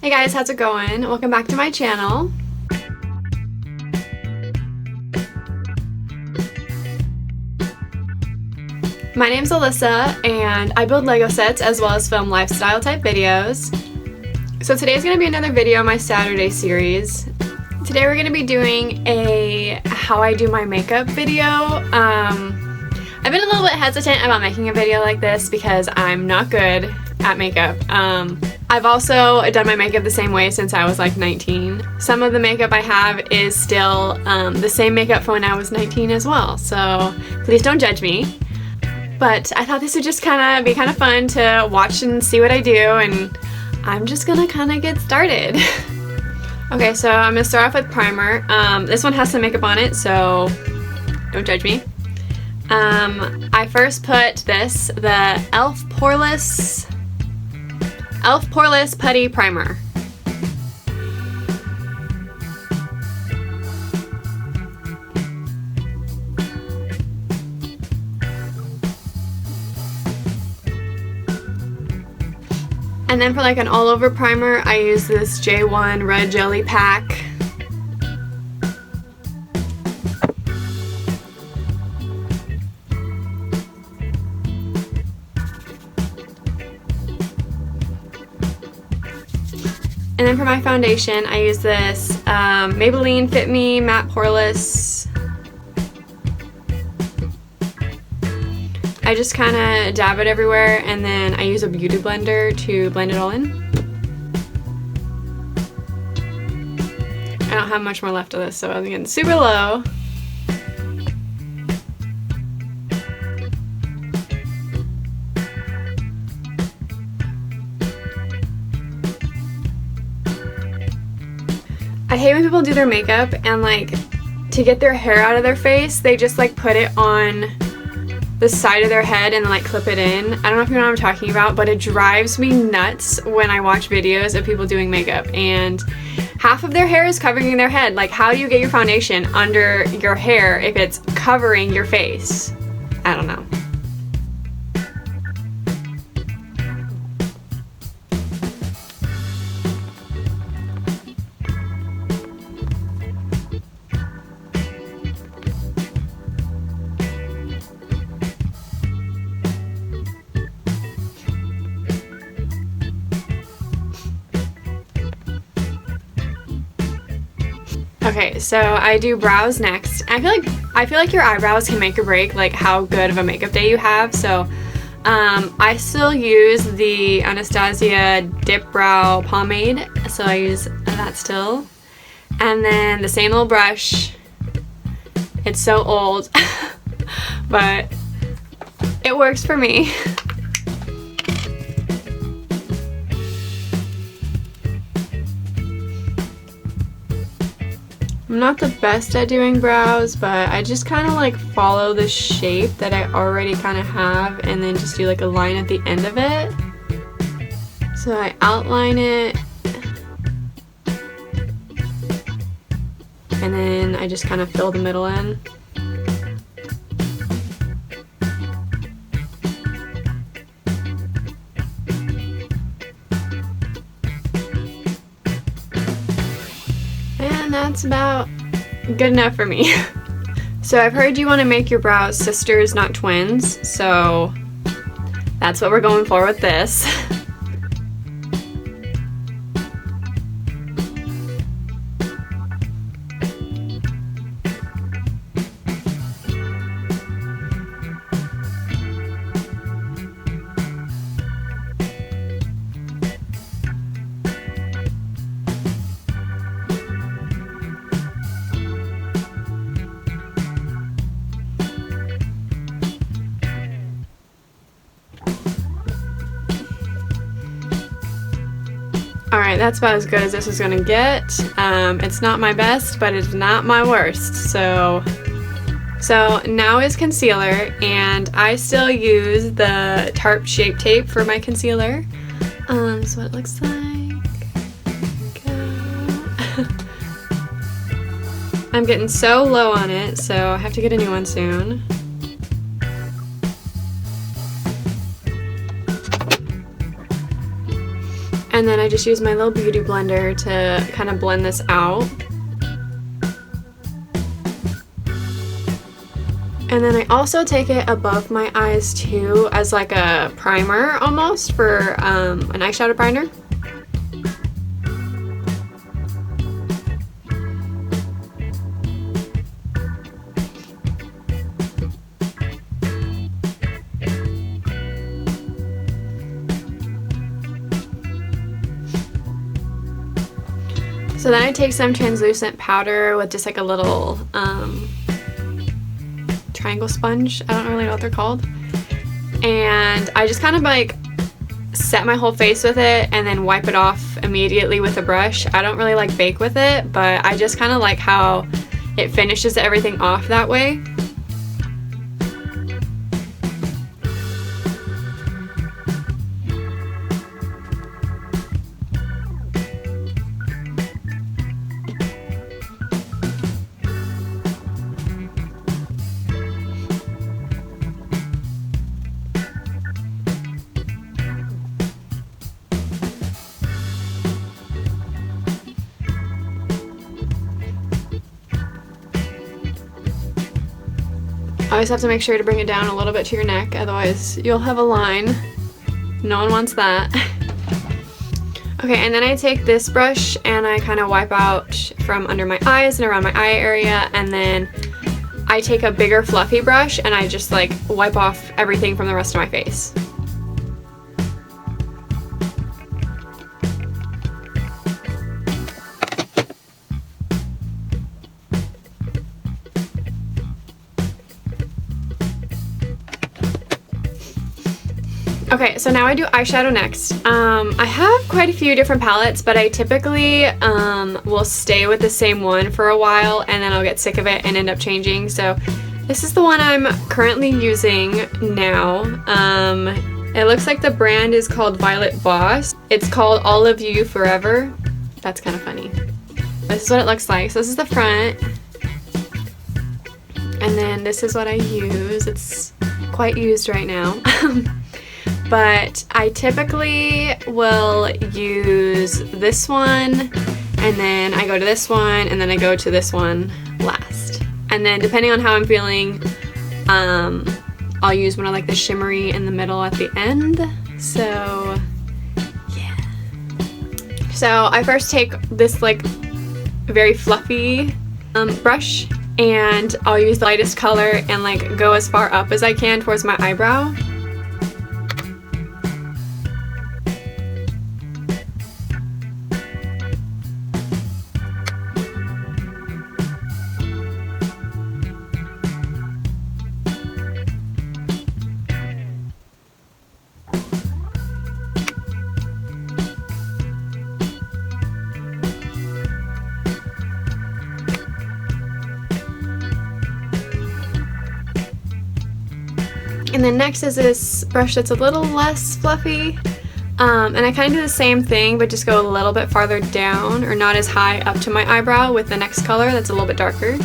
Hey guys, how's it going? Welcome back to my channel. My name's Alyssa and I build Lego sets as well as film lifestyle type videos. So today's going to be another video in my Saturday series. Today we're going to be doing a how I do my makeup video. I've been a little bit hesitant about making a video like this because I'm not good at makeup. I've also done my makeup the same way since I was like 19. Some of the makeup I have is still the same makeup from when I was 19 as well, so please don't judge me. But I thought this would just be kind of fun to watch and see what I do, and I'm just gonna kind of get started. Okay, so I'm gonna start off with primer. This one has some makeup on it, so don't judge me. I first put the e.l.f. Poreless Putty Primer. And then for like an all-over primer, I use this J1 Red Jelly Pack. And then for my foundation, I use this Maybelline Fit Me Matte Poreless. I just kind of dab it everywhere, and then I use a beauty blender to blend it all in. I don't have much more left of this, so I'm getting super low. I hate when people do their makeup and like to get their hair out of their face, they just like put it on the side of their head and like clip it in. I don't know if you know what I'm talking about, but it drives me nuts when I watch videos of people doing makeup and half of their hair is covering their head. Like, how do you get your foundation under your hair if it's covering your face? I don't know. Okay, so I do brows next. I feel like your eyebrows can make or break like how good of a makeup day you have. So I still use the Anastasia Dip Brow Pomade, so I use that still. And then the same little brush. It's so old, but it works for me. I'm not the best at doing brows, but I just kind of like follow the shape that I already kind of have and then just do like a line at the end of it. So I outline it and then I just kind of fill the middle in. And that's about good enough for me. So I've heard you want to make your brows sisters, not twins, so that's what we're going for with this. Alright, that's about as good as this is gonna get. It's not my best, but it's not my worst. So now is concealer, and I still use the Tarte Shape Tape for my concealer. This is what it looks like. There we go. I'm getting so low on it, so I have to get a new one soon. And then I just use my little beauty blender to kind of blend this out. And then I also take it above my eyes too as like a primer almost for an eyeshadow primer. So then I take some translucent powder with just like a little triangle sponge. I don't really know what they're called. And I just kind of like set my whole face with it and then wipe it off immediately with a brush. I don't really like bake with it, but I just kind of like how it finishes everything off that way. Always have to make sure to bring it down a little bit to your neck, otherwise you'll have a line. No one wants that. Okay, and then I take this brush and I kind of wipe out from under my eyes and around my eye area, and then I take a bigger fluffy brush and I just like wipe off everything from the rest of my face. Okay, so now I do eyeshadow next. I have quite a few different palettes, but I typically will stay with the same one for a while and then I'll get sick of it and end up changing. So this is the one I'm currently using now. It looks like the brand is called Violet Boss. It's called All of You Forever. That's kind of funny. This is what it looks like. So this is the front. And then this is what I use. It's quite used right now. But I typically will use this one, and then I go to this one, and then I go to this one last. And then depending on how I'm feeling, I'll use one of like the shimmery in the middle at the end. So yeah. So I first take this like very fluffy brush, and I'll use the lightest color and like go as far up as I can towards my eyebrow. And then next is this brush that's a little less fluffy, and I kind of do the same thing but just go a little bit farther down, or not as high up to my eyebrow, with the next color that's a little bit darker.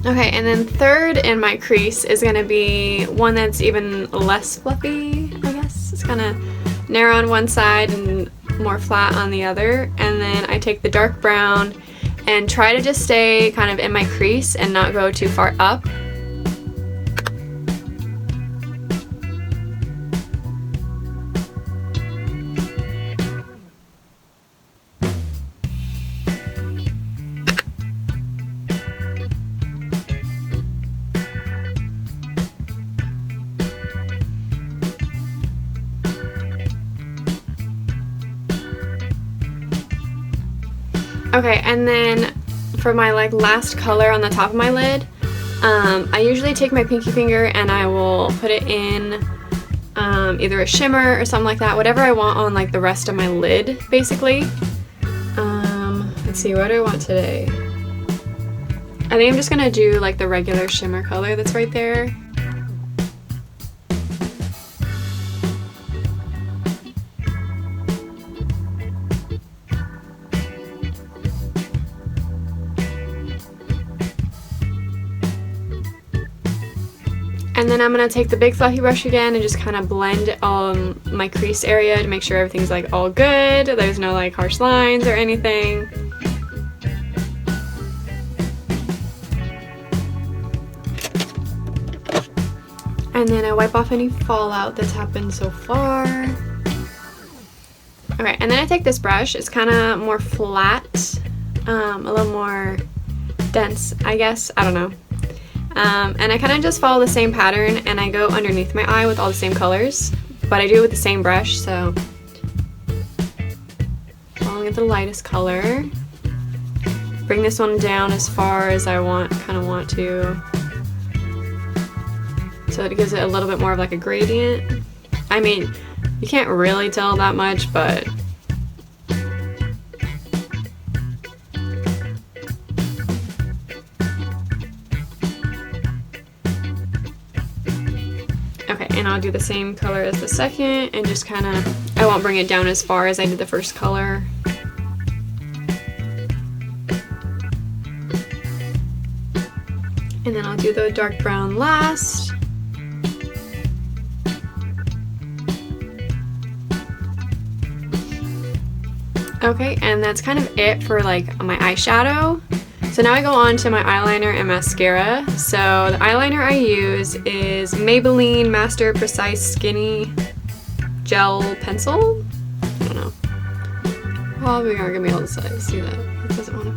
Okay, and then third in my crease is going to be one that's even less fluffy, I guess. It's kind of narrow on one side and more flat on the other. And then I take the dark brown and try to just stay kind of in my crease and not go too far up. Okay, and then for my like last color on the top of my lid, I usually take my pinky finger and I will put it in either a shimmer or something like that, whatever I want on like the rest of my lid, basically. Let's see, what do I want today? I think I'm just gonna do like the regular shimmer color that's right there. And then I'm going to take the big fluffy brush again and just kind of blend my crease area to make sure everything's like all good. There's no like harsh lines or anything. And then I wipe off any fallout that's happened so far. Okay, and then I take this brush. It's kind of more flat, a little more dense, I guess. I don't know. And I kind of just follow the same pattern and I go underneath my eye with all the same colors, but I do it with the same brush, so following the lightest color. Bring this one down as far as I kind of want to. So it gives it a little bit more of like a gradient. I mean, you can't really tell that much, but okay, and I'll do the same color as the second and just kind of, I won't bring it down as far as I did the first color. And then I'll do the dark brown last. Okay, and that's kind of it for like my eyeshadow. So now I go on to my eyeliner and mascara. So the eyeliner I use is Maybelline Master Precise Skinny Gel Pencil. I don't know. Probably aren't gonna be able to see that. It doesn't want to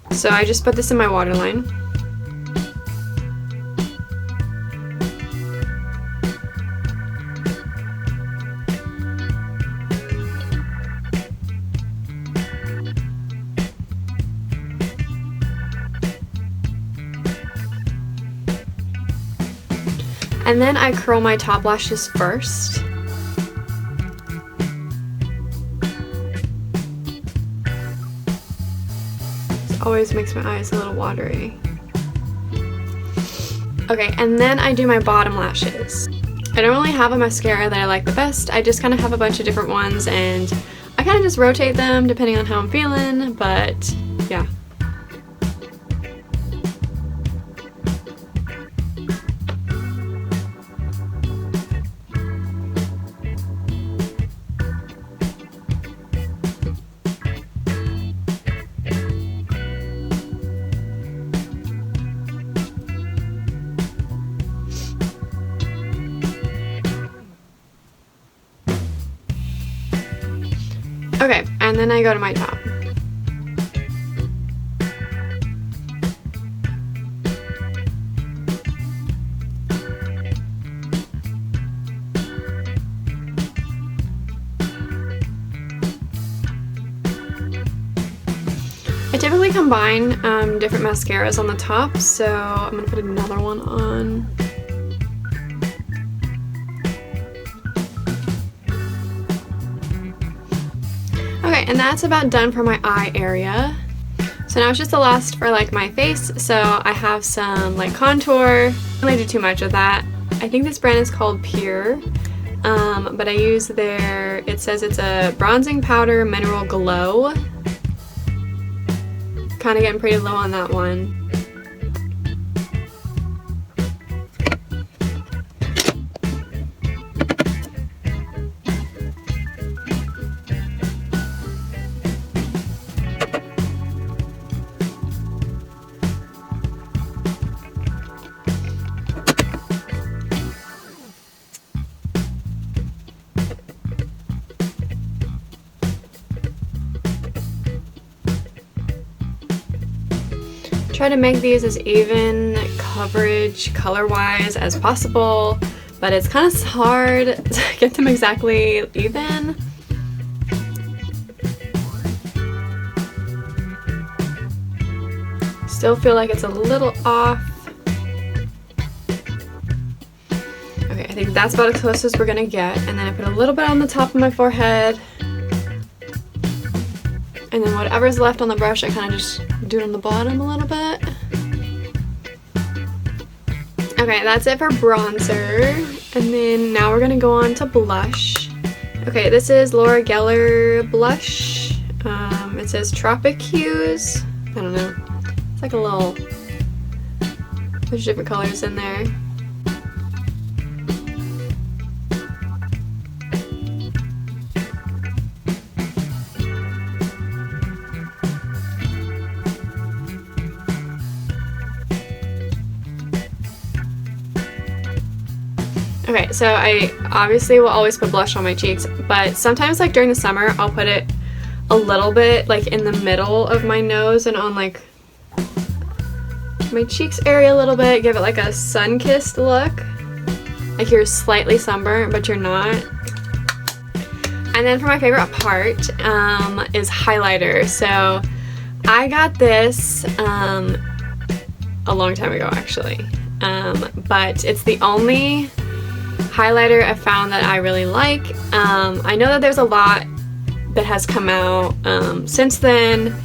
focus. So I just put this in my waterline. And then I curl my top lashes first. This always makes my eyes a little watery. Okay, and then I do my bottom lashes. I don't really have a mascara that I like the best. I just kind of have a bunch of different ones and I kind of just rotate them depending on how I'm feeling, but yeah. Okay, and then I go to my top. I typically combine different mascaras on the top, so I'm gonna put another one on. Okay, and that's about done for my eye area. So now it's just the last for like my face. So I have some like contour. I don't really do too much of that. I think this brand is called Pure, but I use their, it says it's a bronzing powder mineral glow. Kind of getting pretty low on that one. Try to make these as even coverage color-wise as possible, but it's kind of hard to get them exactly even. Still feel like it's a little off. Okay, I think that's about as close as we're gonna get, and then I put a little bit on the top of my forehead. And then whatever's left on the brush, I kind of just do it on the bottom a little bit. Okay, that's it for bronzer. And then now we're gonna go on to blush. Okay, this is Laura Geller blush. It says Tropic Hues. I don't know. like a little, there's different colors in there. Okay, so I obviously will always put blush on my cheeks, but sometimes like during the summer I'll put it a little bit like in the middle of my nose and on like my cheeks area a little bit, give it like a sun-kissed look. Like you're slightly sunburned, but you're not. And then for my favorite part is highlighter. So I got this a long time ago actually, but it's the only highlighter I found that I really like. I know that there's a lot that has come out since then,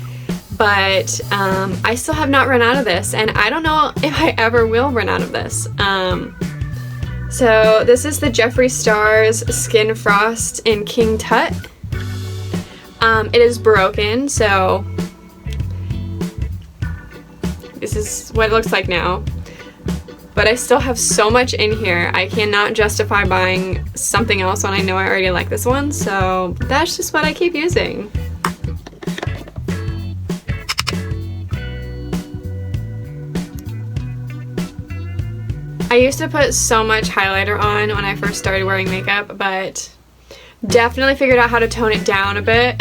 but I still have not run out of this, and I don't know if I ever will run out of this. So this is the Jeffree Star's Skin Frost in King Tut. It is broken, so this is what it looks like now. But I still have so much in here, I cannot justify buying something else when I know I already like this one, so that's just what I keep using. I used to put so much highlighter on when I first started wearing makeup, but definitely figured out how to tone it down a bit.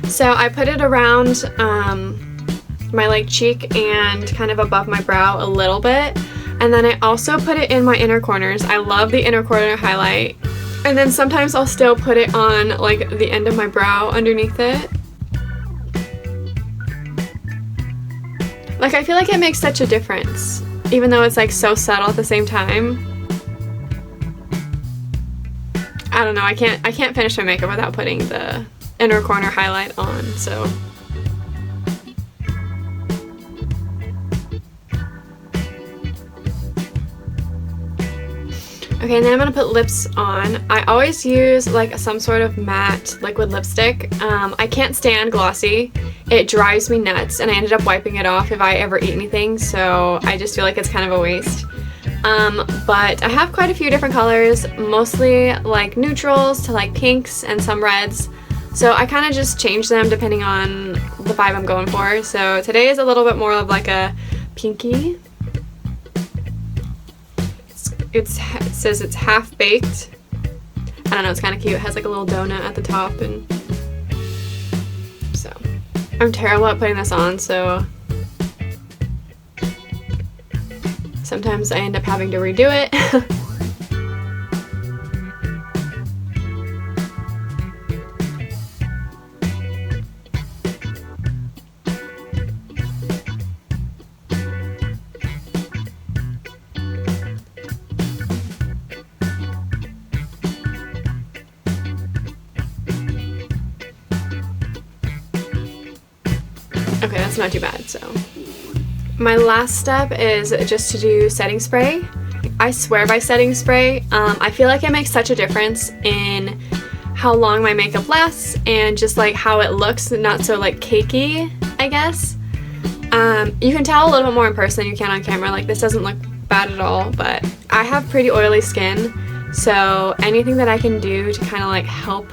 So I put it around my like cheek and kind of above my brow a little bit, and then I also put it in my inner corners. I love the inner corner highlight, and then sometimes I'll still put it on like the end of my brow underneath it. Like I feel like it makes such a difference, even though it's like so subtle at the same time. I don't know, I can't finish my makeup without putting the inner corner highlight on, so. Okay, and then I'm gonna put lips on. I always use like some sort of matte liquid lipstick. I can't stand glossy. It drives me nuts, and I ended up wiping it off if I ever eat anything, so I just feel like it's kind of a waste. But I have quite a few different colors, mostly like neutrals to like pinks and some reds. So I kind of just change them depending on the vibe I'm going for. So today is a little bit more of like a pinky. It says it's half baked. I don't know, it's kind of cute. It has like a little donut at the top, and so I'm terrible at putting this on, so sometimes I end up having to redo it. Okay, that's not too bad, so. My last step is just to do setting spray. I swear by setting spray. I feel like it makes such a difference in how long my makeup lasts and just like how it looks, not so like cakey, I guess. You can tell a little bit more in person than you can on camera. Like this doesn't look bad at all, but I have pretty oily skin, so anything that I can do to kind of like help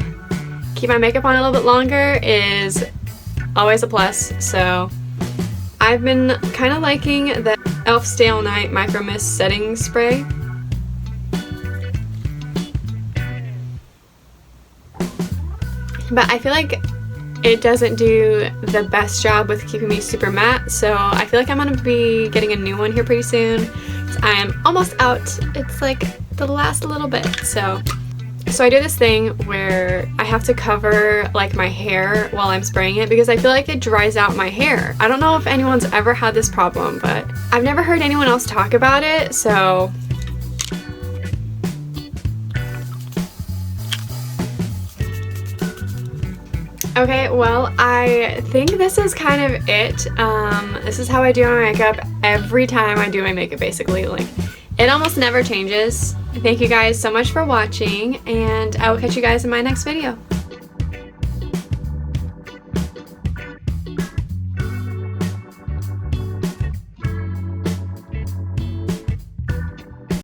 keep my makeup on a little bit longer is always a plus. So I've been kind of liking the e.l.f. Stay All Night Micro Mist Setting Spray. But I feel like it doesn't do the best job with keeping me super matte, so I feel like I'm going to be getting a new one here pretty soon. I am almost out. It's like the last little bit, so I do this thing where I have to cover like my hair while I'm spraying it because I feel like it dries out my hair. I don't know if anyone's ever had this problem, but I've never heard anyone else talk about it, so okay, well, I think this is kind of it. This is how I do my makeup every time I do my makeup, basically. Like, It almost never changes. Thank you guys so much for watching, and I will catch you guys in my next video.